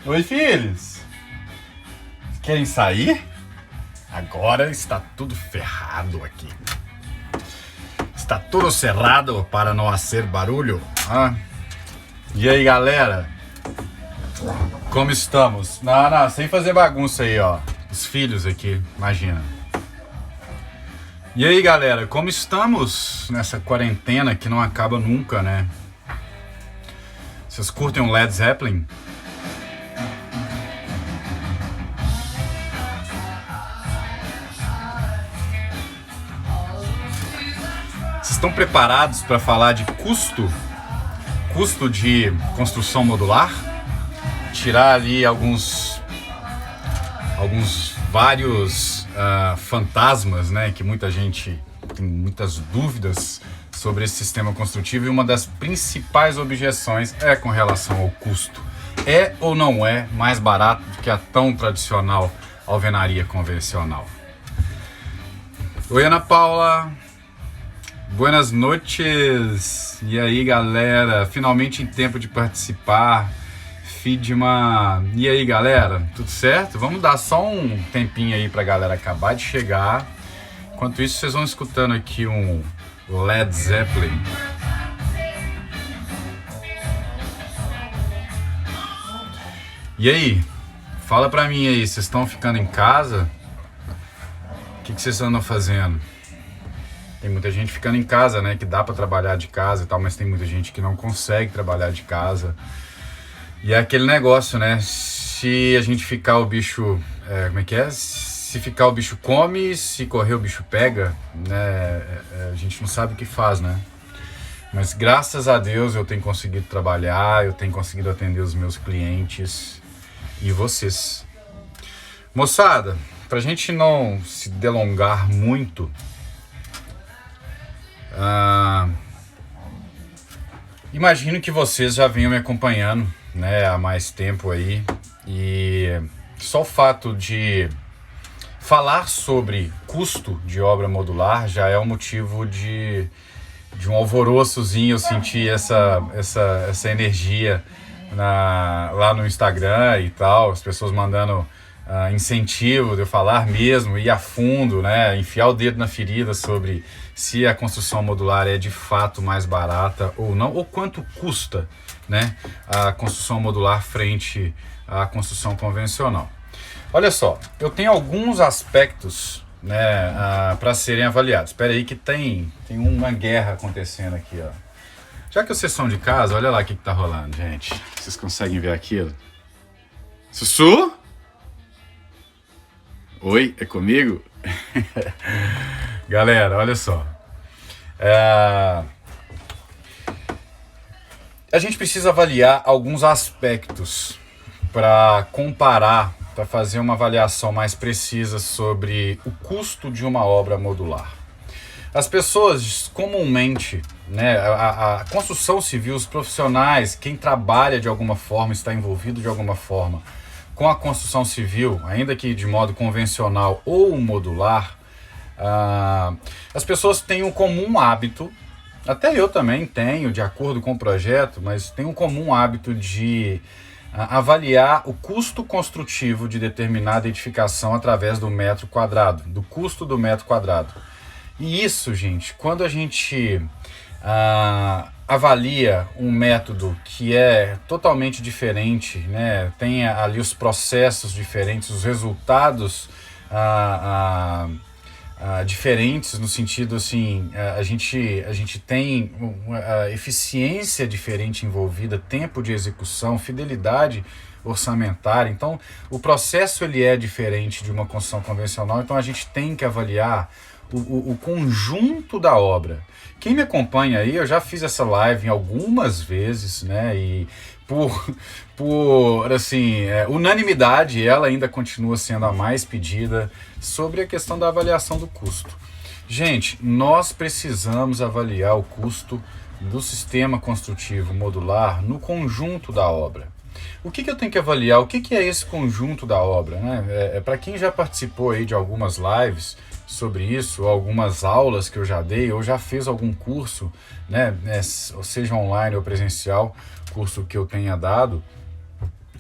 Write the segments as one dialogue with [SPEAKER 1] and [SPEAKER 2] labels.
[SPEAKER 1] Oi, filhos! Querem sair? Agora está tudo ferrado aqui. Está tudo cerrado para não fazer barulho. E aí, galera? Como estamos? Não, sem fazer bagunça aí, ó. Os filhos aqui, imagina. E aí, galera, como estamos nessa quarentena que não acaba nunca, né? Vocês curtem um Led Zeppelin? Vocês estão preparados para falar de custo? Custo de construção modular? Tirar ali vários fantasmas, né? Que muita gente tem muitas dúvidas sobre esse sistema construtivo, e uma das principais objeções é com relação ao custo. É ou não é mais barato do que a tão tradicional alvenaria convencional? Oi, Ana Paula. Buenas noites. E aí, galera? Finalmente em tempo de participar. Fidma. E aí, galera? Tudo certo? Vamos dar só um tempinho aí pra galera acabar de chegar. Enquanto isso, vocês vão escutando aqui um Led Zeppelin. E aí? Fala pra mim aí, vocês estão ficando em casa? O que vocês andam fazendo? Tem muita gente ficando em casa, né? Que dá pra trabalhar de casa e tal, mas tem muita gente que não consegue trabalhar de casa. E é aquele negócio, né? Se a gente ficar, o bicho... como é que é? Se ficar, o bicho come, se correr, o bicho pega, né? A gente não sabe o que faz, né? Mas graças a Deus eu tenho conseguido trabalhar, eu tenho conseguido atender os meus clientes e vocês. Moçada, pra gente não se delongar muito... imagino que vocês já venham me acompanhando, né, há mais tempo aí, e só o fato de falar sobre custo de obra modular já é um motivo de um alvoroçozinho. Eu senti essa energia lá no Instagram e tal, as pessoas mandando incentivo de eu falar mesmo, ir a fundo, né, enfiar o dedo na ferida sobre se a construção modular é de fato mais barata ou não, ou quanto custa, né, a construção modular frente à construção convencional. Olha só, eu tenho alguns aspectos, né, para serem avaliados. Espera aí que tem uma guerra acontecendo aqui, ó. Já que vocês são de casa, olha lá o que tá rolando, gente. Vocês conseguem ver aquilo? Sussu? Oi, é comigo? Galera, olha só. A gente precisa avaliar alguns aspectos para comparar, para fazer uma avaliação mais precisa sobre o custo de uma obra modular. As pessoas comumente, né, a construção civil, os profissionais, quem trabalha de alguma forma, está envolvido de alguma forma com a construção civil, ainda que de modo convencional ou modular, as pessoas têm um comum hábito, até eu também tenho, de acordo com o projeto, mas tem um comum hábito de avaliar o custo construtivo de determinada edificação através do metro quadrado, do custo do metro quadrado. E isso, gente, quando a gente avalia um método que é totalmente diferente, né, tem ali os processos diferentes, os resultados diferentes, no sentido assim, a gente tem uma eficiência diferente envolvida, tempo de execução, fidelidade orçamentária. Então, o processo ele é diferente de uma construção convencional, então a gente tem que avaliar o conjunto da obra. Quem me acompanha aí, eu já fiz essa live algumas vezes, né, e por assim, unanimidade, ela ainda continua sendo a mais pedida sobre a questão da avaliação do custo. Gente, nós precisamos avaliar o custo do sistema construtivo modular no conjunto da obra. O que eu tenho que avaliar? O que é esse conjunto da obra, né? Para quem já participou aí de algumas lives sobre isso, ou algumas aulas que eu já dei, ou já fez algum curso, né, seja online ou presencial, curso que eu tenha dado,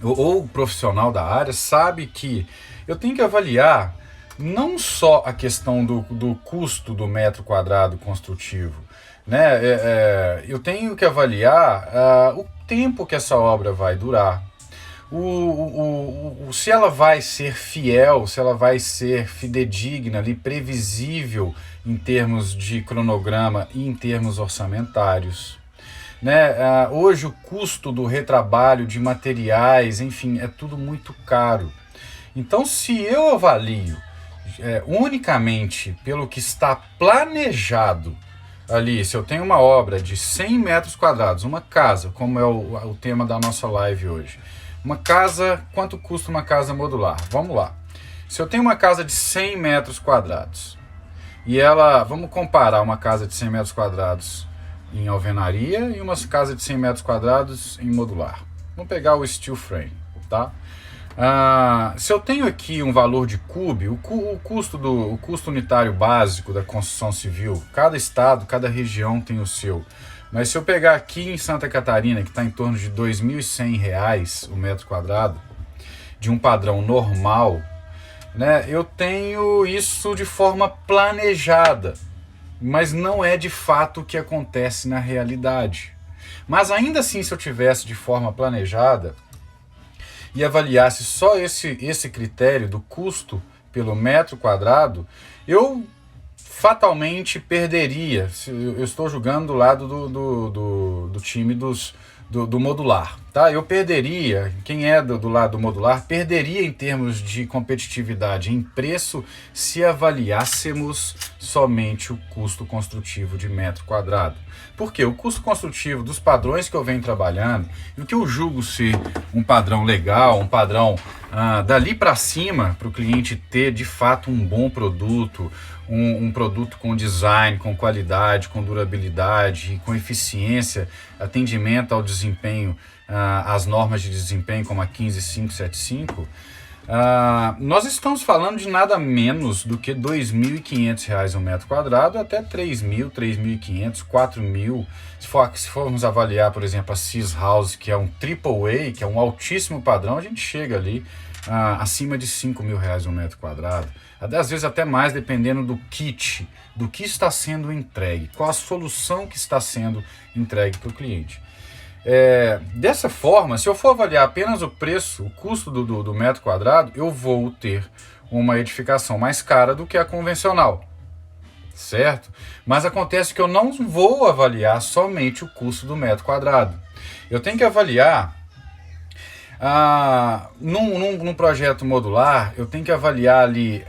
[SPEAKER 1] ou profissional da área sabe que eu tenho que avaliar não só a questão do custo do metro quadrado construtivo, né? Eu tenho que avaliar o tempo que essa obra vai durar, se ela vai ser fiel, se ela vai ser fidedigna, ali, previsível em termos de cronograma e em termos orçamentários. Né? Hoje o custo do retrabalho de materiais, enfim, é tudo muito caro. Então, se eu avalio unicamente pelo que está planejado ali, se eu tenho uma obra de 100 metros quadrados, uma casa, como é o tema da nossa live hoje, uma casa, quanto custa uma casa modular? Vamos lá. Se eu tenho uma casa de 100 metros quadrados e vamos comparar uma casa de 100 metros quadrados em alvenaria e uma casa de 100 metros quadrados em modular. Vamos pegar o steel frame, tá? Se eu tenho aqui um valor de CUB, o custo unitário básico da construção civil, cada estado, cada região tem o seu. Mas se eu pegar aqui em Santa Catarina, que está em torno de R$ 2.100 o metro quadrado, de um padrão normal, né, eu tenho isso de forma planejada, mas não é de fato o que acontece na realidade. Mas ainda assim, se eu tivesse de forma planejada e avaliasse só esse critério do custo pelo metro quadrado, eu fatalmente perderia. Eu estou jogando do lado do time do modular, tá? Eu perderia, quem é do lado do modular, perderia em termos de competitividade em preço se avaliássemos somente o custo construtivo de metro quadrado. Porque o custo construtivo dos padrões que eu venho trabalhando, e o que eu julgo ser um padrão legal, um padrão dali para cima, para o cliente ter de fato um bom produto, um produto com design, com qualidade, com durabilidade, com eficiência, atendimento ao desempenho, às normas de desempenho como a 15575, nós estamos falando de nada menos do que R$ 2.500 um metro quadrado até R$ 3.000, R$ 3.500, R$ 4.000. Se formos avaliar, por exemplo, a Cis House, que é um AAA, que é um altíssimo padrão, a gente chega ali acima de R$ 5.000 um metro quadrado. Às vezes até mais, dependendo do kit, do que está sendo entregue, qual a solução que está sendo entregue para o cliente. Dessa forma, se eu for avaliar apenas o preço, o custo do metro quadrado, eu vou ter uma edificação mais cara do que a convencional, certo? Mas acontece que eu não vou avaliar somente o custo do metro quadrado. Eu tenho que avaliar, num projeto modular, eu tenho que avaliar ali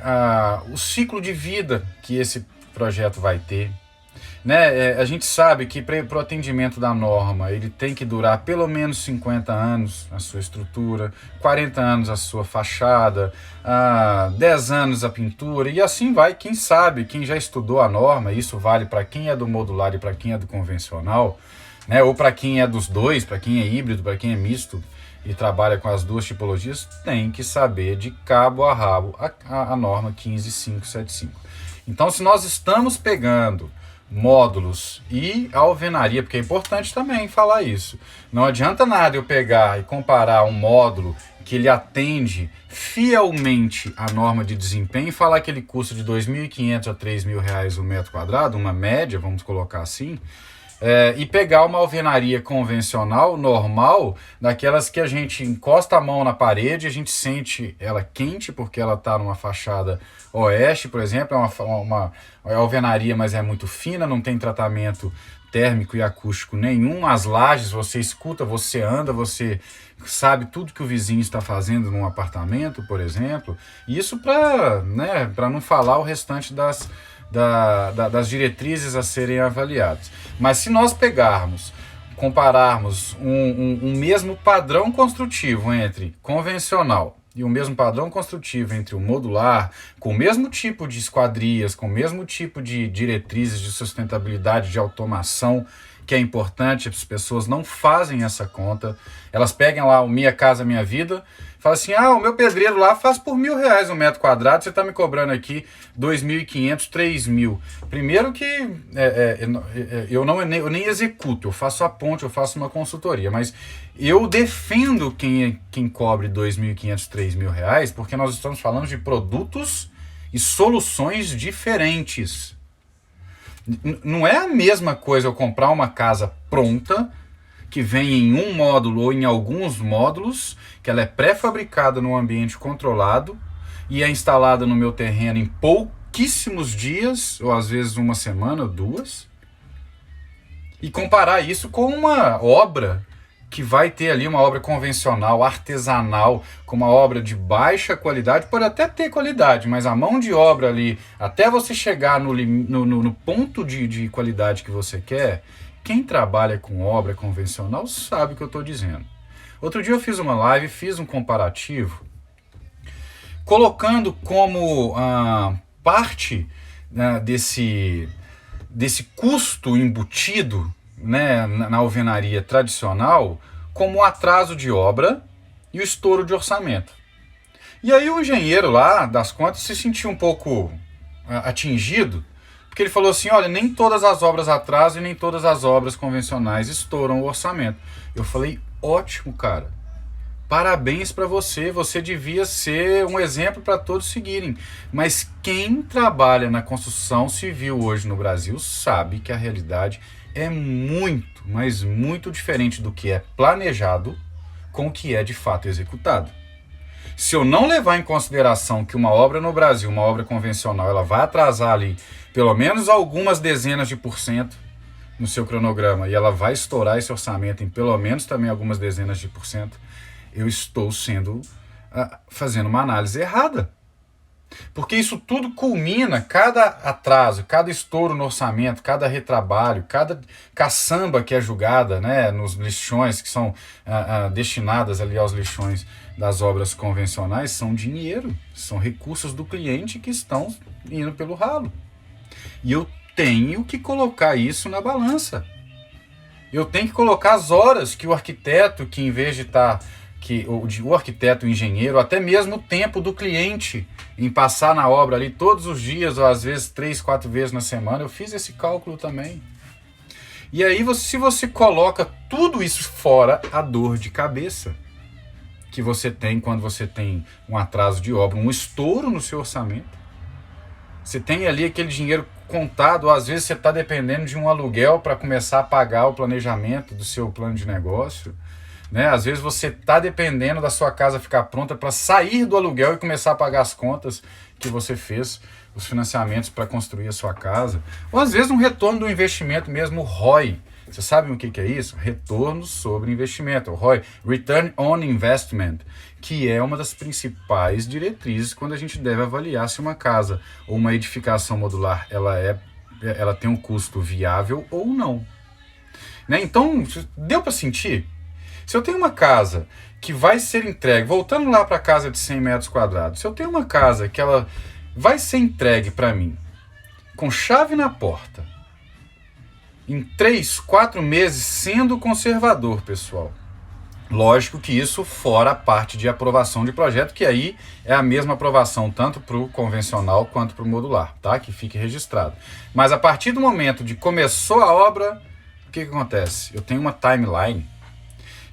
[SPEAKER 1] o ciclo de vida que esse projeto vai ter. Né? A gente sabe que para o atendimento da norma ele tem que durar pelo menos 50 anos a sua estrutura, 40 anos a sua fachada, 10 anos a pintura e assim vai. Quem sabe, quem já estudou a norma, isso vale para quem é do modular e para quem é do convencional, né? Ou para quem é dos dois, para quem é híbrido, para quem é misto e trabalha com as duas tipologias, tem que saber de cabo a rabo a norma 15575. Então, se nós estamos pegando módulos e alvenaria, porque é importante também falar isso. Não adianta nada eu pegar e comparar um módulo que ele atende fielmente a norma de desempenho e falar que ele custa de R$ 2.500 a R$ 3.000 o metro quadrado, uma média, vamos colocar assim, e pegar uma alvenaria convencional, normal, daquelas que a gente encosta a mão na parede, a gente sente ela quente, porque ela está numa fachada oeste, por exemplo, é uma alvenaria, mas é muito fina, não tem tratamento térmico e acústico nenhum, as lajes você escuta, você anda, você sabe tudo que o vizinho está fazendo num apartamento, por exemplo, isso para não falar o restante das diretrizes a serem avaliadas. Mas se nós compararmos um mesmo padrão construtivo entre convencional e o mesmo padrão construtivo entre o modular, com o mesmo tipo de esquadrias, com o mesmo tipo de diretrizes de sustentabilidade, de automação que é importante, as pessoas não fazem essa conta. Elas pegam lá o Minha Casa Minha Vida, falam assim, o meu pedreiro lá faz por R$1.000 um metro quadrado, você está me cobrando aqui 2.500, 3.000. Primeiro que eu nem executo, eu faço a ponte, eu faço uma consultoria, mas eu defendo quem cobre 2.500, 3.000 reais, porque nós estamos falando de produtos e soluções diferentes. Não é a mesma coisa eu comprar uma casa pronta, que vem em um módulo ou em alguns módulos, que ela é pré-fabricada num ambiente controlado e é instalada no meu terreno em pouquíssimos dias, ou às vezes uma semana ou duas, e comparar isso com uma obra que vai ter ali uma obra convencional, artesanal, com uma obra de baixa qualidade, pode até ter qualidade, mas a mão de obra ali, até você chegar no ponto de qualidade que você quer, quem trabalha com obra convencional sabe o que eu estou dizendo. Outro dia eu fiz uma live, fiz um comparativo, colocando como parte desse custo embutido, né, na alvenaria tradicional, como o atraso de obra e o estouro de orçamento. E aí o engenheiro lá das contas se sentiu um pouco atingido, porque ele falou assim, olha, nem todas as obras atrasam e nem todas as obras convencionais estouram o orçamento. Eu falei, ótimo, cara. Parabéns para você, você devia ser um exemplo para todos seguirem. Mas quem trabalha na construção civil hoje no Brasil sabe que a realidade é muito, mas muito diferente do que é planejado com o que é de fato executado. Se eu não levar em consideração que uma obra no Brasil, uma obra convencional, ela vai atrasar ali pelo menos algumas dezenas de % no seu cronograma e ela vai estourar esse orçamento em pelo menos também algumas dezenas de %, eu estou fazendo uma análise errada. Porque isso tudo culmina, cada atraso, cada estouro no orçamento, cada retrabalho, cada caçamba que é julgada, né, nos lixões que são destinadas ali aos lixões das obras convencionais, são dinheiro, são recursos do cliente que estão indo pelo ralo. E eu tenho que colocar isso na balança. Eu tenho que colocar as horas que o arquiteto, que em vez de estar... o arquiteto, o engenheiro, até mesmo o tempo do cliente em passar na obra ali todos os dias, ou às vezes 3, 4 vezes na semana, eu fiz esse cálculo também. E aí, se você coloca tudo isso fora, a dor de cabeça que você tem quando você tem um atraso de obra, um estouro no seu orçamento, você tem ali aquele dinheiro contado, ou às vezes você está dependendo de um aluguel para começar a pagar o planejamento do seu plano de negócio, né? Às vezes você está dependendo da sua casa ficar pronta para sair do aluguel e começar a pagar as contas que você fez, os financiamentos para construir a sua casa. Ou às vezes um retorno do investimento mesmo, ROI. Você sabe o que é isso? Retorno sobre investimento, o ROI, Return on Investment, que é uma das principais diretrizes quando a gente deve avaliar se uma casa ou uma edificação modular ela tem um custo viável ou não. Né? Então, deu para sentir? Se eu tenho uma casa que vai ser entregue, voltando lá para a casa de 100 metros quadrados, se eu tenho uma casa que ela vai ser entregue para mim com chave na porta, em 3, 4 meses, sendo conservador, pessoal. Lógico que isso fora a parte de aprovação de projeto, que aí é a mesma aprovação tanto para o convencional quanto para o modular, tá? Que fique registrado. Mas a partir do momento de começou a obra, o que acontece? Eu tenho uma timeline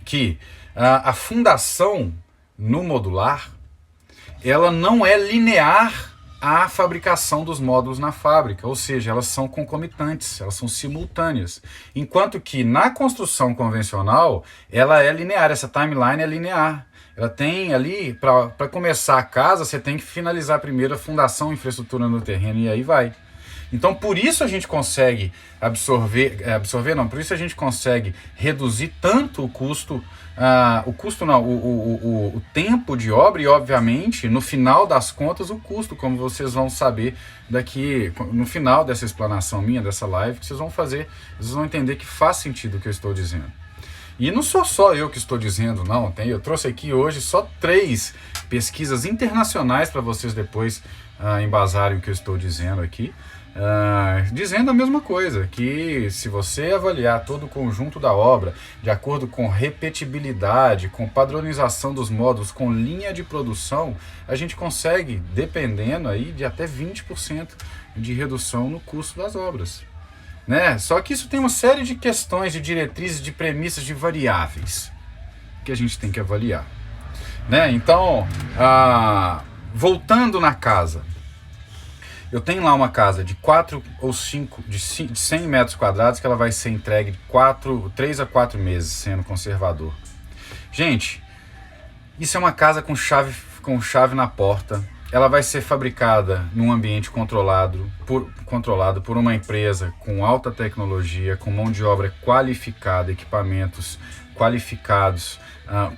[SPEAKER 1] que a fundação no modular, ela não é linear à fabricação dos módulos na fábrica, ou seja, elas são concomitantes, elas são simultâneas. Enquanto que na construção convencional, ela é linear, essa timeline é linear. Ela tem ali, para começar a casa, você tem que finalizar primeiro a fundação, infraestrutura no terreno, e aí vai. Então, por isso a gente consegue por isso a gente consegue reduzir tanto o tempo de obra e, obviamente, no final das contas, o custo, como vocês vão saber no final dessa explanação minha, dessa live, que vocês vão entender que faz sentido o que eu estou dizendo. E não sou só eu que estou dizendo, não. Eu trouxe aqui hoje só 3 pesquisas internacionais para vocês depois embasarem o que eu estou dizendo aqui. dizendo a mesma coisa, que se você avaliar todo o conjunto da obra de acordo com repetibilidade, com padronização dos módulos, com linha de produção, a gente consegue, dependendo aí, de até 20% de redução no custo das obras. Né? Só que isso tem uma série de questões, de diretrizes, de premissas, de variáveis que a gente tem que avaliar. Né? Então, voltando na casa, eu tenho lá uma casa de 4 ou 5, de 100 metros quadrados, que ela vai ser entregue de 3 a 4 meses, sendo conservador. Gente, isso é uma casa com chave na porta. Ela vai ser fabricada num ambiente controlado por uma empresa com alta tecnologia, com mão de obra qualificada, equipamentos qualificados,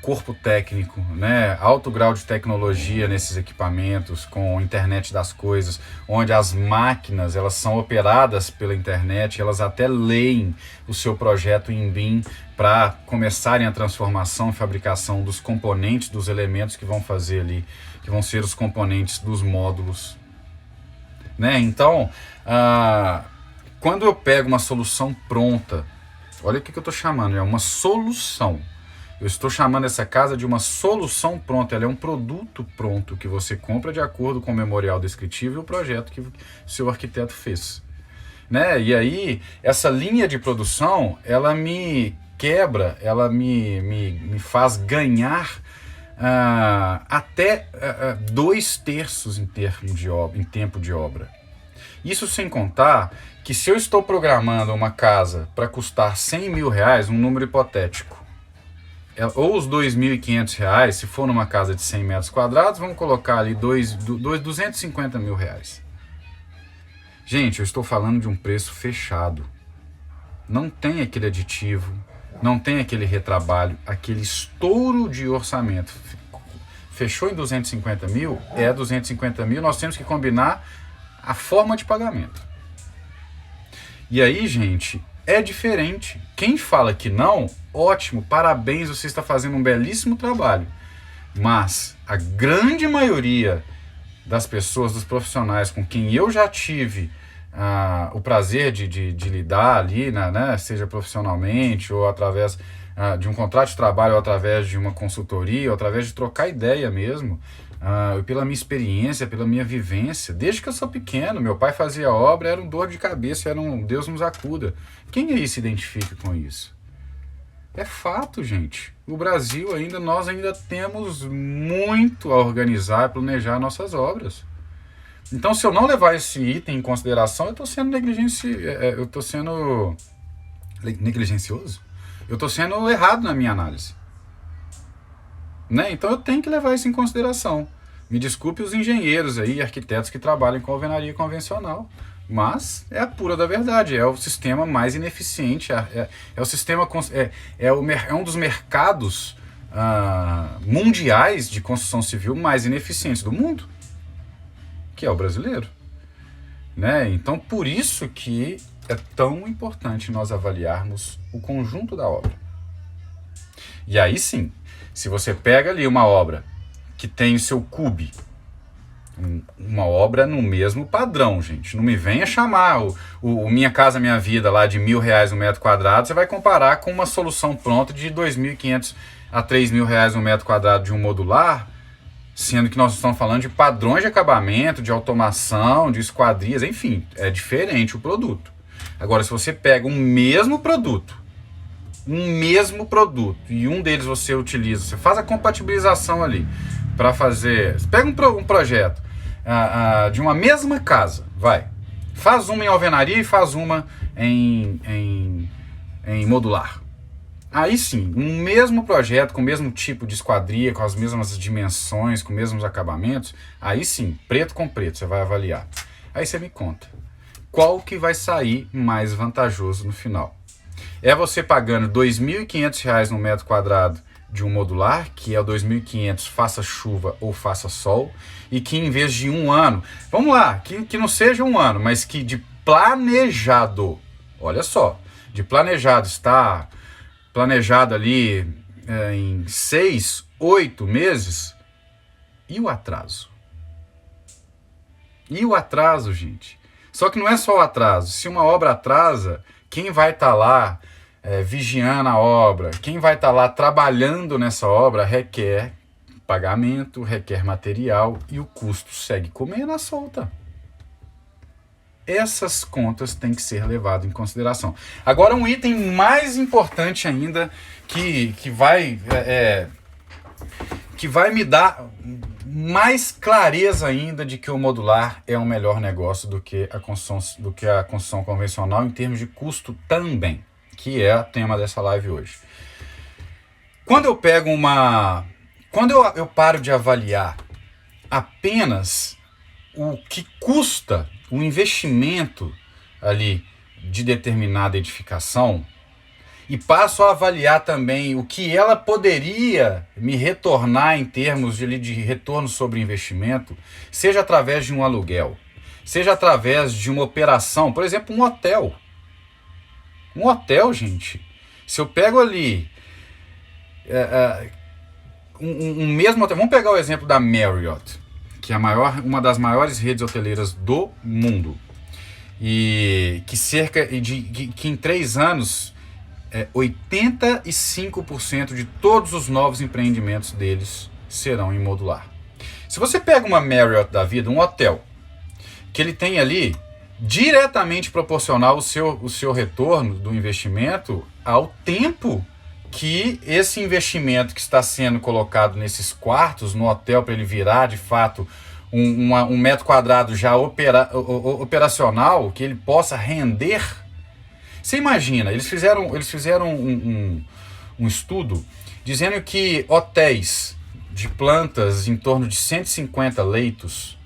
[SPEAKER 1] corpo técnico, né, alto grau de tecnologia nesses equipamentos, com internet das coisas, onde as máquinas elas são operadas pela internet, elas até leem o seu projeto em BIM para começarem a transformação e fabricação dos componentes, dos elementos que vão fazer ali, que vão ser os componentes dos módulos. Né? Então, quando eu pego uma solução pronta, olha o que eu estou chamando, é uma solução. Eu estou chamando essa casa de uma solução pronta. Ela é um produto pronto que você compra de acordo com o memorial descritivo e o projeto que o seu arquiteto fez. Né? E aí, essa linha de produção, ela me quebra, ela me faz ganhar até 2/3 em tempo de obra. Isso sem contar que se eu estou programando uma casa para custar R$100 mil, um número hipotético, ou os R$2.500, se for numa casa de 100 metros quadrados, vamos colocar ali R$250 mil. Gente, eu estou falando de um preço fechado. Não tem aquele aditivo, não tem aquele retrabalho, aquele estouro de orçamento. Fechou em 250 mil, é 250 mil, nós temos que combinar a forma de pagamento. E aí, gente, é diferente. Quem fala que não, ótimo, parabéns, você está fazendo um belíssimo trabalho. Mas a grande maioria das pessoas, dos profissionais com quem eu já tive o prazer de lidar ali, né, seja profissionalmente ou através de um contrato de trabalho, ou através de uma consultoria, ou através de trocar ideia mesmo, pela minha experiência, pela minha vivência, desde que eu sou pequeno, meu pai fazia obra, era um dor de cabeça, era um Deus nos acuda. Quem aí se identifica com isso? É fato, gente. O Brasil nós ainda temos muito a organizar e planejar nossas obras. Então, se eu não levar esse item em consideração, eu estou sendo negligencioso? Eu estou sendo errado na minha análise. Né? Então eu tenho que levar isso em consideração. Me desculpe os engenheiros aí, arquitetos que trabalham com alvenaria convencional, mas é a pura da verdade, é o sistema mais ineficiente, é o sistema, é um dos mercados mundiais de construção civil mais ineficientes do mundo, que é o brasileiro. Né? Então por isso que é tão importante nós avaliarmos o conjunto da obra. E aí sim, se você pega ali uma obra que tem o seu CUB, uma obra no mesmo padrão, gente. Não me venha chamar o Minha Casa Minha Vida lá de R$1.000 um metro quadrado, você vai comparar com uma solução pronta de R$2.500 a R$3.000 um metro quadrado de um modular, sendo que nós estamos falando de padrões de acabamento, de automação, de esquadrias, enfim, é diferente o produto. Agora, se você pega um mesmo produto e um deles você utiliza, você faz a compatibilização ali para fazer, você pega um projeto de uma mesma casa, faz uma em alvenaria e faz uma em modular. Aí sim, um mesmo projeto, com o mesmo tipo de esquadria, com as mesmas dimensões, com os mesmos acabamentos, aí sim, preto com preto, você vai avaliar. Aí você me conta, qual que vai sair mais vantajoso no final? É você pagando R$2.500 no metro quadrado de um modular, que é o 2.500 faça chuva ou faça sol, e que em vez de um ano, vamos lá, que não seja um ano, mas que de planejado, olha só, de planejado, está planejado ali em 6, 8 meses, e o atraso? E o atraso, gente? Só que não é só o atraso. Se uma obra atrasa, quem vai estar lá vigiando a obra, quem vai estar lá trabalhando nessa obra requer pagamento, requer material e o custo segue comendo a solta. Essas contas têm que ser levadas em consideração. Agora, um item mais importante ainda que vai me dar mais clareza ainda de que o modular é um melhor negócio do que a construção convencional em termos de custo também, que é o tema dessa live hoje. Quando eu pego Quando eu paro de avaliar apenas o que custa o investimento ali de determinada edificação e passo a avaliar também o que ela poderia me retornar em termos de retorno sobre investimento, seja através de um aluguel, seja através de uma operação, por exemplo, um hotel. Um hotel, gente, se eu pego ali um mesmo hotel, vamos pegar o exemplo da Marriott, que é uma das maiores redes hoteleiras do mundo, e que em 3 anos 85% de todos os novos empreendimentos deles serão em modular. Se você pega uma Marriott da vida, um hotel, que ele tem ali diretamente proporcional o seu retorno do investimento ao tempo que esse investimento que está sendo colocado nesses quartos no hotel para ele virar de fato um metro quadrado já operacional, que ele possa render. Você imagina, eles fizeram um estudo dizendo que hotéis de plantas em torno de 150 leitos,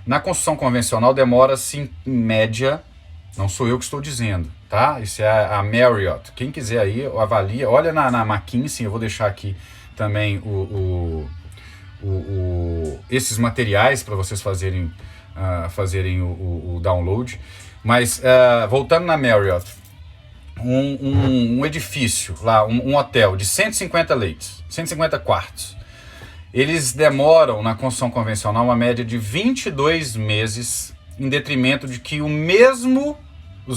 [SPEAKER 1] na construção convencional demora-se em média, não sou eu que estou dizendo, tá? Isso é a Marriott. Quem quiser aí, avalia, olha na McKinsey, eu vou deixar aqui também esses materiais para vocês fazerem o download. Mas voltando na Marriott, um edifício lá, um hotel de 150 leitos, 150 quartos, eles demoram na construção convencional uma média de 22 meses, em detrimento de que os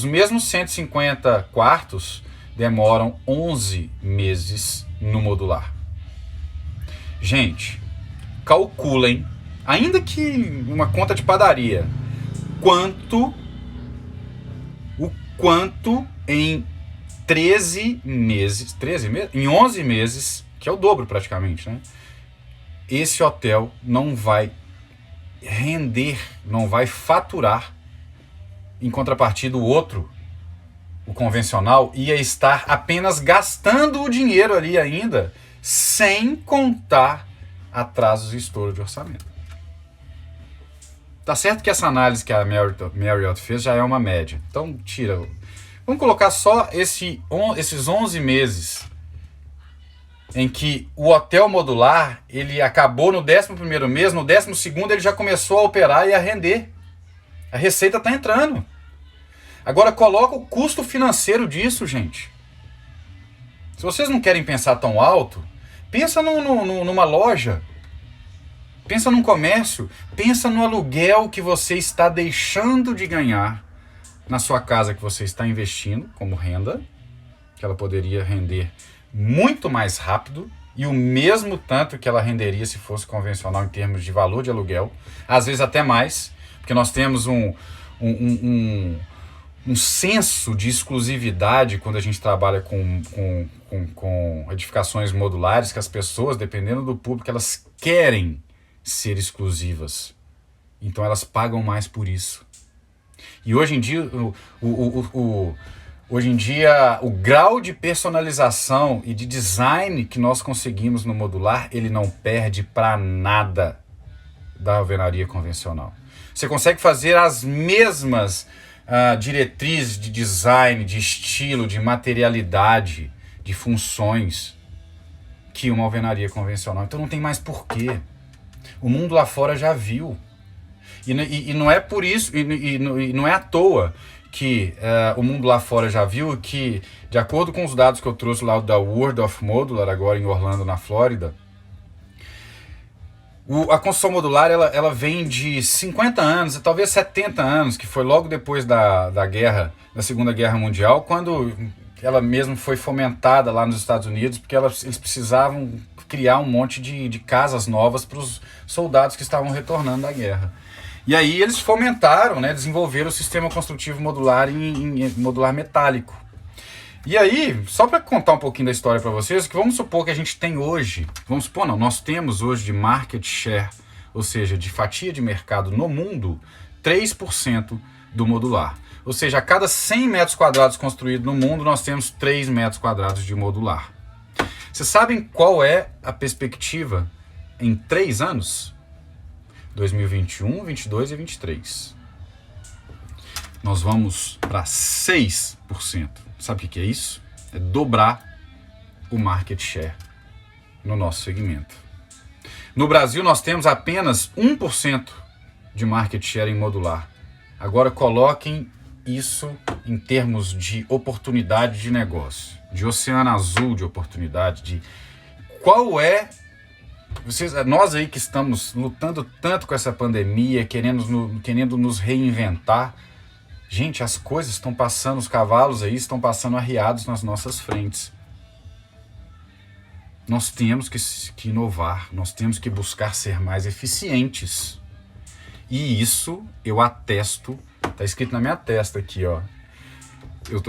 [SPEAKER 1] mesmos 150 quartos demoram 11 meses no modular. Gente, calculem, ainda que uma conta de padaria, o quanto em 13 meses, em 11 meses, que é o dobro praticamente, né? Esse hotel não vai render, não vai faturar. Em contrapartida, o convencional, ia estar apenas gastando o dinheiro ali ainda, sem contar atrasos e estouro de orçamento. Tá certo que essa análise que a Marriott fez já é uma média. Então, vamos colocar só esses 11 meses em que o hotel modular, ele acabou no 11º mês, no 12º ele já começou a operar e a render. A receita está entrando. Agora coloca o custo financeiro disso, gente. Se vocês não querem pensar tão alto, pensa numa loja, pensa num comércio, pensa no aluguel que você está deixando de ganhar na sua casa, que você está investindo como renda, que ela poderia render muito mais rápido e o mesmo tanto que ela renderia se fosse convencional em termos de valor de aluguel, às vezes até mais, porque nós temos um senso de exclusividade quando a gente trabalha com edificações modulares, que as pessoas, dependendo do público, elas querem ser exclusivas. Então elas pagam mais por isso. E hoje em dia, o grau de personalização e de design que nós conseguimos no modular, ele não perde para nada da alvenaria convencional. Você consegue fazer as mesmas diretrizes de design, de estilo, de materialidade, de funções que uma alvenaria convencional. Então não tem mais porquê. O mundo lá fora já viu. E não é por isso, e não é à toa que o mundo lá fora já viu que, de acordo com os dados que eu trouxe lá da World of Modular, agora em Orlando, na Flórida, A construção modular ela vem de 50 anos, talvez 70 anos, que foi logo depois da guerra, da Segunda Guerra Mundial, quando ela mesmo foi fomentada lá nos Estados Unidos, porque eles precisavam criar um monte de casas novas para os soldados que estavam retornando da guerra. E aí eles fomentaram, né, desenvolveram o sistema construtivo modular em modular metálico. E aí, só para contar um pouquinho da história para vocês, que vamos supor que a gente tem hoje, vamos supor não, nós temos hoje de market share, ou seja, de fatia de mercado no mundo, 3% do modular. Ou seja, a cada 100 metros quadrados construídos no mundo, nós temos 3 metros quadrados de modular. Vocês sabem qual é a perspectiva em 3 anos? 2021, 22 e 23. Nós vamos para 6%. Sabe o que é isso? É dobrar o market share no nosso segmento. No Brasil, nós temos apenas 1% de market share em modular. Agora, coloquem isso em termos de oportunidade de negócio, de oceano azul de oportunidade, de qual é... nós aí que estamos lutando tanto com essa pandemia, querendo nos reinventar, gente, as coisas estão passando, os cavalos aí estão passando arriados nas nossas frentes. Nós temos que inovar, nós temos que buscar ser mais eficientes. E isso eu atesto, está escrito na minha testa aqui, ó.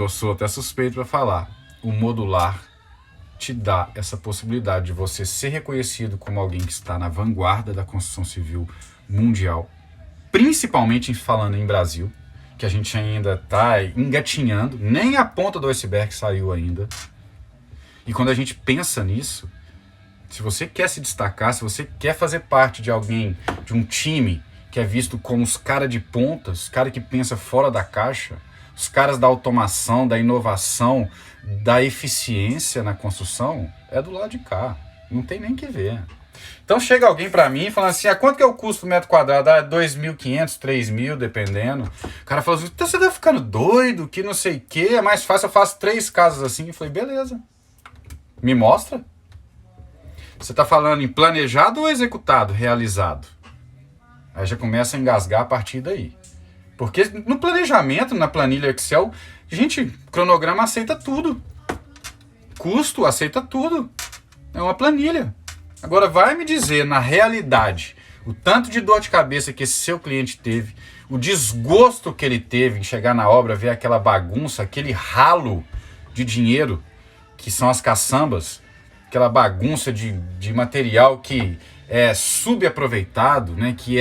[SPEAKER 1] Sou até suspeito para falar. O modular te dá essa possibilidade de você ser reconhecido como alguém que está na vanguarda da construção civil mundial, principalmente falando em Brasil, que a gente ainda está engatinhando, nem a ponta do iceberg saiu ainda. E quando a gente pensa nisso, se você quer se destacar, se você quer fazer parte de alguém, de um time que é visto como os caras de ponta, os caras que pensam fora da caixa, os caras da automação, da inovação, da eficiência na construção, é do lado de cá. Não tem nem que ver. Então chega alguém para mim falando assim, quanto que é o custo do metro quadrado? 2.500, 3.000, dependendo. O cara falou assim, então você tá ficando doido, que não sei o que, é mais fácil, eu faço 3 casas assim. Eu falei, beleza, me mostra. Você tá falando em planejado ou executado, realizado? Aí já começa a engasgar a partir daí. Porque no planejamento, na planilha Excel, gente, cronograma aceita tudo. Custo aceita tudo. É uma planilha. Agora vai me dizer, na realidade, o tanto de dor de cabeça que esse seu cliente teve, o desgosto que ele teve em chegar na obra, ver aquela bagunça, aquele ralo de dinheiro, que são as caçambas, aquela bagunça de material que é subaproveitado, né? Que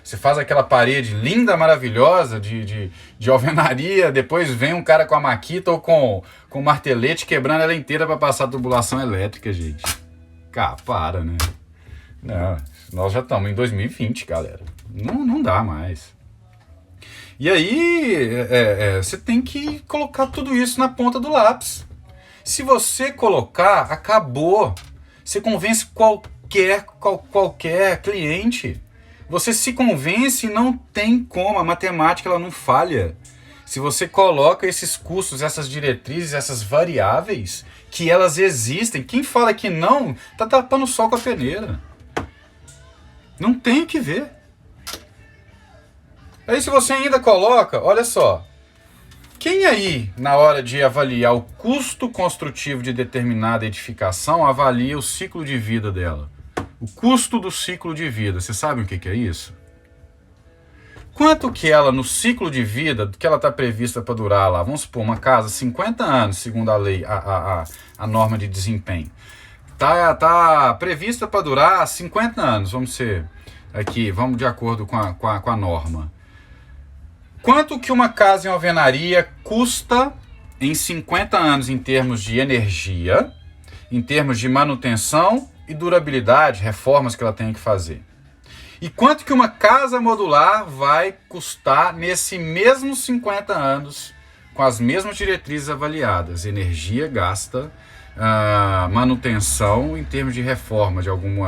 [SPEAKER 1] você faz aquela parede linda, maravilhosa de alvenaria, depois vem um cara com a maquita ou com um martelete quebrando ela inteira para passar a tubulação elétrica, gente. Cara, para, né? Não, nós já estamos em 2020, galera. Não dá mais. E aí, você tem que colocar tudo isso na ponta do lápis. Se você colocar, acabou. Você convence qualquer cliente. Você se convence e não tem como. A matemática ela não falha. Se você coloca esses custos, essas diretrizes, essas variáveis, que elas existem, quem fala que não, tá tapando o sol com a peneira. Não tem o que ver. Aí se você ainda coloca, olha só, quem aí, na hora de avaliar o custo construtivo de determinada edificação, avalia o ciclo de vida dela? O custo do ciclo de vida, você sabe o que é isso? Quanto que ela, no ciclo de vida, do que ela está prevista para durar lá, vamos supor, uma casa, 50 anos, segundo a lei, a norma de desempenho, tá prevista para durar 50 anos, vamos ser aqui, vamos de acordo com a norma. Quanto que uma casa em alvenaria custa em 50 anos em termos de energia, em termos de manutenção e durabilidade, reformas que ela tem que fazer? E quanto que uma casa modular vai custar nesse mesmo 50 anos, com as mesmas diretrizes avaliadas? Energia gasta, manutenção em termos de reforma, de algum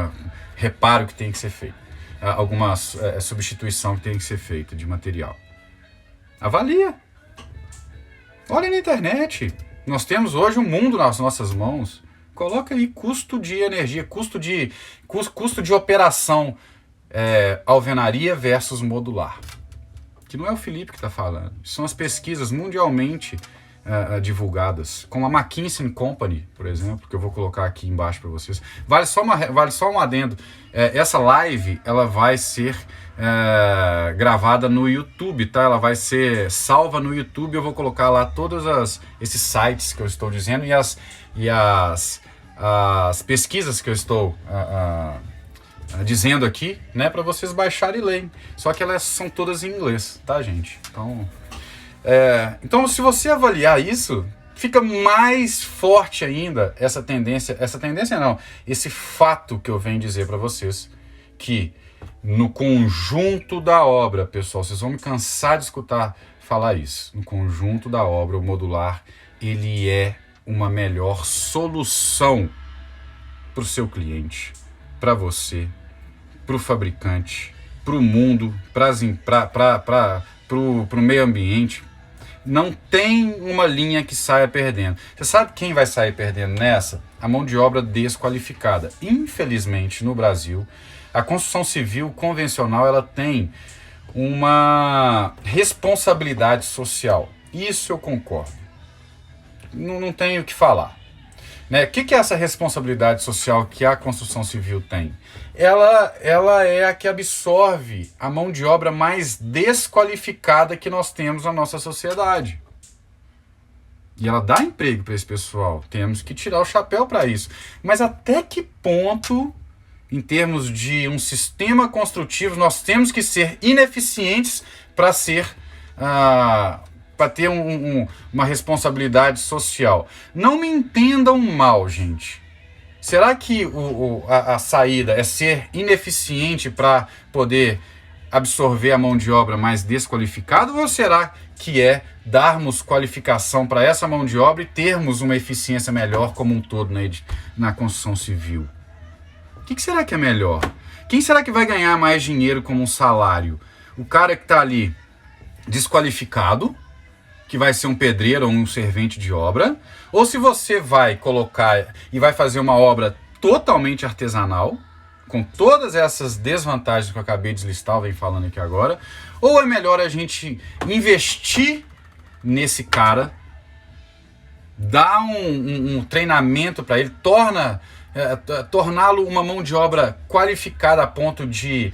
[SPEAKER 1] reparo que tem que ser feito, alguma substituição que tem que ser feita de material. Avalia. Olha na internet. Nós temos hoje um mundo nas nossas mãos. Coloca aí custo de energia, custo de operação, alvenaria versus modular. Que não é o Felipe que está falando. São as pesquisas mundialmente divulgadas, como a McKinsey Company, por exemplo, que eu vou colocar aqui embaixo para vocês. Vale só um adendo. Essa live ela vai ser gravada no YouTube, tá? Ela vai ser salva no YouTube. Eu vou colocar lá todos esses sites que eu estou dizendo e as pesquisas que eu estou dizendo aqui, né, para vocês baixarem e lerem. Só que elas são todas em inglês, tá, gente? Então, se você avaliar isso, fica mais forte ainda esse fato que eu venho dizer para vocês, que no conjunto da obra, pessoal, vocês vão me cansar de escutar falar isso, no conjunto da obra, o modular, ele é uma melhor solução para o seu cliente, para você, para o fabricante, para o mundo, para o meio ambiente. Não tem uma linha que saia perdendo. Você sabe quem vai sair perdendo nessa? A mão de obra desqualificada. Infelizmente, no Brasil, a construção civil convencional ela tem uma responsabilidade social. Isso eu concordo. Não tenho o que falar. Né? O que é essa responsabilidade social que a construção civil tem? Ela é a que absorve a mão de obra mais desqualificada que nós temos na nossa sociedade. E ela dá emprego para esse pessoal. Temos que tirar o chapéu para isso. Mas até que ponto, em termos de um sistema construtivo, nós temos que ser ineficientes para ter uma responsabilidade social? Não me entendam mal, gente. Será que a saída é ser ineficiente para poder absorver a mão de obra mais desqualificada? Ou será que é darmos qualificação para essa mão de obra e termos uma eficiência melhor como um todo na construção civil? O que será que é melhor? Quem será que vai ganhar mais dinheiro como um salário? O cara que está ali desqualificado, que vai ser um pedreiro ou um servente de obra, ou se você vai colocar e vai fazer uma obra totalmente artesanal, com todas essas desvantagens que eu acabei de listar, eu venho falando aqui agora, ou é melhor a gente investir nesse cara, dar um treinamento para ele, torná-lo uma mão de obra qualificada a ponto de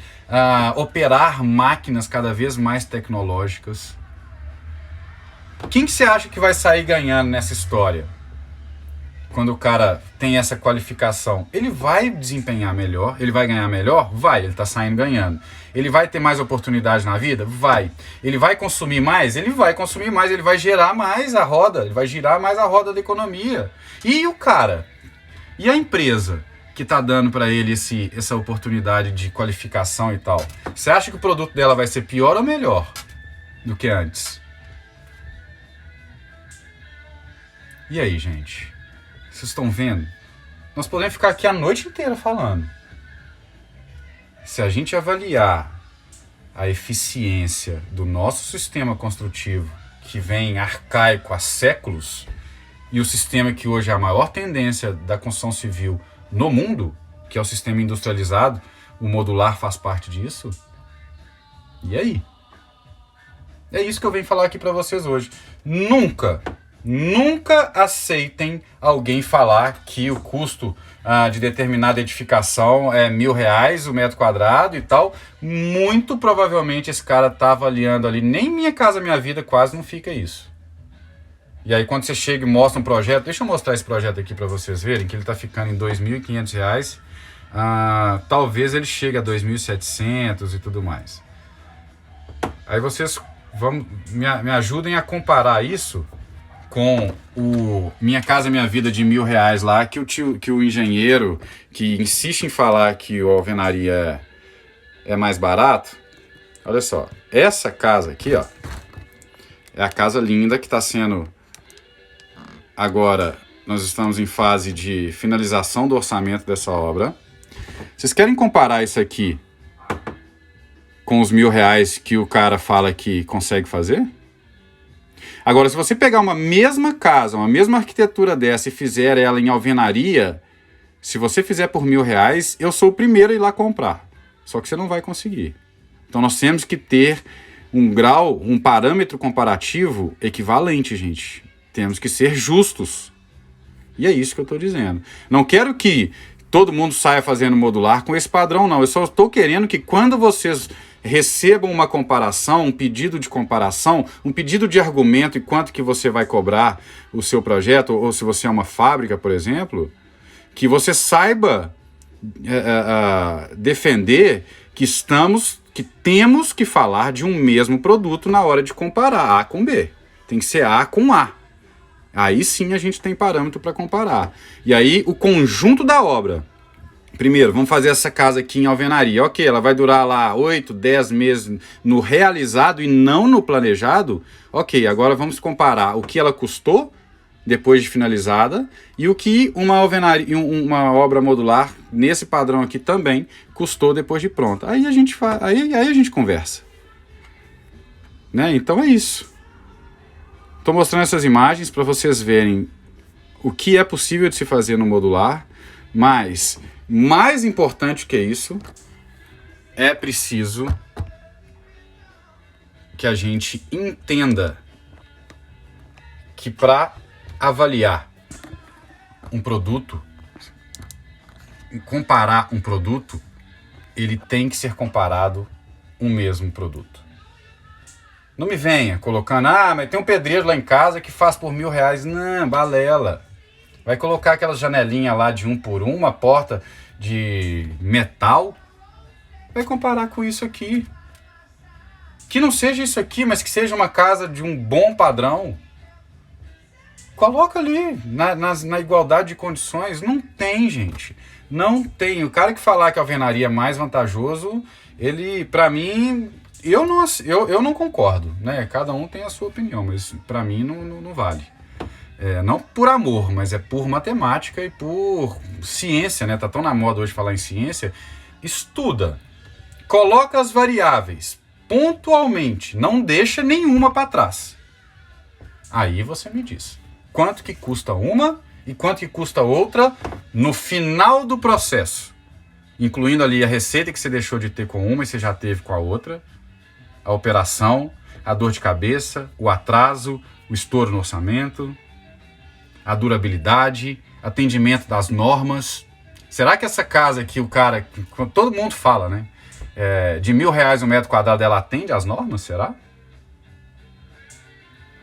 [SPEAKER 1] operar máquinas cada vez mais tecnológicas. Quem que você acha que vai sair ganhando nessa história? Quando o cara tem essa qualificação, ele vai desempenhar melhor, ele vai ganhar melhor? Vai, ele está saindo ganhando. Ele vai ter mais oportunidade na vida? Vai. Ele vai consumir mais? Ele vai consumir mais, ele vai gerar mais a roda, ele vai girar mais a roda da economia. E o cara? E a empresa que está dando para ele essa oportunidade de qualificação e tal? Você acha que o produto dela vai ser pior ou melhor do que antes? E aí, gente? Vocês estão vendo? Nós podemos ficar aqui a noite inteira falando. Se a gente avaliar a eficiência do nosso sistema construtivo, que vem arcaico há séculos, e o sistema que hoje é a maior tendência da construção civil no mundo, que é o sistema industrializado, o modular faz parte disso. E aí? É isso que eu venho falar aqui para vocês hoje. Nunca aceitem alguém falar que o custo de determinada edificação é R$1.000 o metro quadrado e tal. Muito provavelmente esse cara está avaliando ali, nem Minha Casa Minha Vida quase não fica isso. E aí quando você chega e mostra um projeto, deixa eu mostrar esse projeto aqui para vocês verem, que ele está ficando em R$2.500. Talvez ele chegue a 2.700 e tudo mais. Aí vocês me ajudem a comparar isso com o Minha Casa Minha Vida de R$1.000 lá, que o engenheiro que insiste em falar que o alvenaria é mais barato. Olha só, essa casa aqui, ó, é a casa linda que está sendo... Agora, nós estamos em fase de finalização do orçamento dessa obra. Vocês querem comparar isso aqui com os R$1.000 que o cara fala que consegue fazer? Agora, se você pegar uma mesma casa, uma mesma arquitetura dessa e fizer ela em alvenaria, se você fizer por R$1.000, eu sou o primeiro a ir lá comprar. Só que você não vai conseguir. Então nós temos que ter um grau, um parâmetro comparativo equivalente, gente. Temos que ser justos. E é isso que eu estou dizendo. Não quero que todo mundo saia fazendo modular com esse padrão, não. Eu só estou querendo que quando vocês recebam uma comparação, um pedido de comparação, um pedido de argumento e quanto que você vai cobrar o seu projeto, ou se você é uma fábrica, por exemplo, que você saiba defender que temos que falar de um mesmo produto na hora de comparar A com B. Tem que ser A com A. Aí sim a gente tem parâmetro para comparar. E aí o conjunto da obra. Primeiro, vamos fazer essa casa aqui em alvenaria. Ok, ela vai durar lá 8, 10 meses no realizado e não no planejado. Ok, agora vamos comparar o que ela custou depois de finalizada e o que uma obra modular nesse padrão aqui também custou depois de pronta. Aí a gente aí a gente conversa. Né? Então é isso. Estou mostrando essas imagens para vocês verem o que é possível de se fazer no modular, mas mais importante que isso, é preciso que a gente entenda que para avaliar um produto, comparar um produto, ele tem que ser comparado um mesmo produto. Não me venha colocando, mas tem um pedreiro lá em casa que faz por R$1.000. Não, balela. Vai colocar aquelas janelinhas lá de 1 por 1, uma porta de metal. Vai comparar com isso aqui. Que não seja isso aqui, mas que seja uma casa de um bom padrão. Coloca ali, na igualdade de condições. Não tem, gente. Não tem. O cara que falar que a alvenaria é mais vantajoso, ele, pra mim, eu não concordo, né? Cada um tem a sua opinião, mas pra mim não vale. Não por amor, mas é por matemática e por ciência, né? Tá tão na moda hoje falar em ciência. Estuda. Coloca as variáveis pontualmente. Não deixa nenhuma para trás. Aí você me diz. Quanto que custa uma e quanto que custa outra no final do processo. Incluindo ali a receita que você deixou de ter com uma e você já teve com a outra. A operação, a dor de cabeça, o atraso, o estouro no orçamento, a durabilidade, atendimento das normas. Será que essa casa aqui, o cara, todo mundo fala, né? De R$1.000 um metro quadrado, ela atende às normas, será?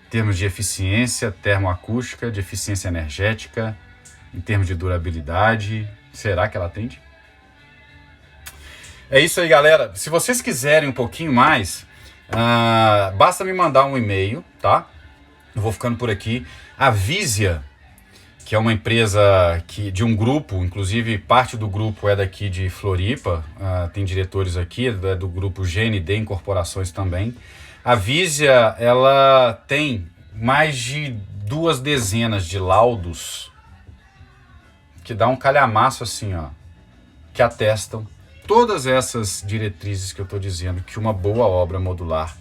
[SPEAKER 1] Em termos de eficiência termoacústica, de eficiência energética, em termos de durabilidade, será que ela atende? É isso aí, galera. Se vocês quiserem um pouquinho mais, basta me mandar um e-mail, tá? Eu vou ficando por aqui. A Visia, que é uma empresa de um grupo, inclusive parte do grupo é daqui de Floripa, tem diretores aqui, é do grupo GND Incorporações também. A Visia, ela tem mais de 2 dezenas de laudos que dá um calhamaço assim, ó, que atestam todas essas diretrizes que eu estou dizendo que uma boa obra modular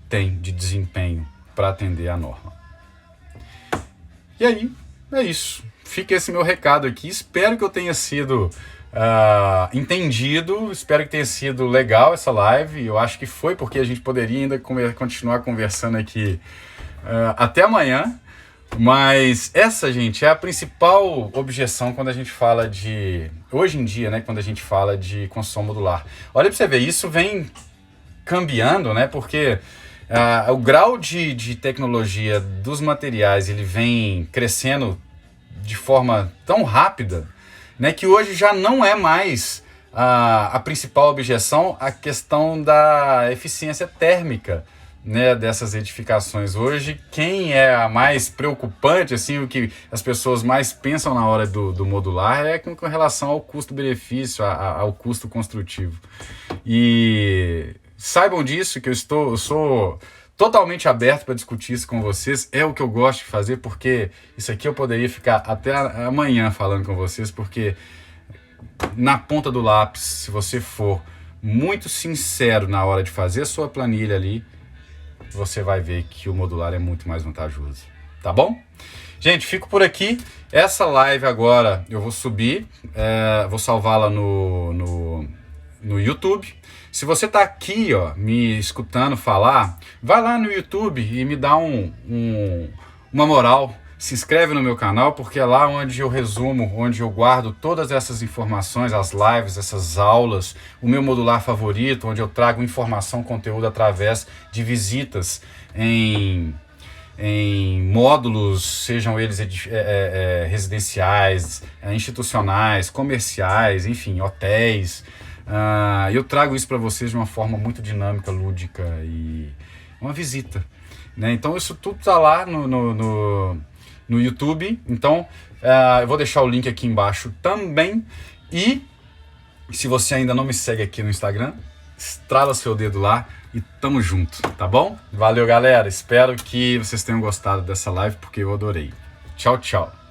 [SPEAKER 1] tem de desempenho para atender a norma. E aí, é isso. Fica esse meu recado aqui. Espero que eu tenha sido entendido. Espero que tenha sido legal essa live. Eu acho que foi, porque a gente poderia ainda continuar conversando aqui até amanhã. Mas essa, gente, é a principal objeção quando a gente fala de... Hoje em dia, né, quando a gente fala de construção modular. Olha para você ver, isso vem cambiando, né? Porque o grau de tecnologia dos materiais, ele vem crescendo de forma tão rápida, né, que hoje já não é mais a principal objeção a questão da eficiência térmica, né, dessas edificações. Hoje, quem é a mais preocupante, assim, o que as pessoas mais pensam na hora do modular é com relação ao custo-benefício, ao custo construtivo. E saibam disso, que eu sou totalmente aberto para discutir isso com vocês. É o que eu gosto de fazer, porque isso aqui eu poderia ficar até amanhã falando com vocês, porque na ponta do lápis, se você for muito sincero na hora de fazer a sua planilha ali, você vai ver que o modular é muito mais vantajoso, tá bom? Gente, fico por aqui. Essa live agora eu vou subir, vou salvá-la no YouTube. Se você tá aqui, ó, me escutando falar, vai lá no YouTube e me dá uma moral. Se inscreve no meu canal, porque é lá onde eu resumo, onde eu guardo todas essas informações, as lives, essas aulas, o meu modular favorito, onde eu trago informação, conteúdo através de visitas em módulos, sejam eles residenciais, institucionais, comerciais, enfim, hotéis. Eu trago isso para vocês de uma forma muito dinâmica, lúdica e uma visita, né? Então isso tudo está lá no YouTube. Então eu vou deixar o link aqui embaixo também. E se você ainda não me segue aqui no Instagram, estrala seu dedo lá e tamo junto, tá bom? Valeu, galera. Espero que vocês tenham gostado dessa live, porque eu adorei. Tchau, tchau.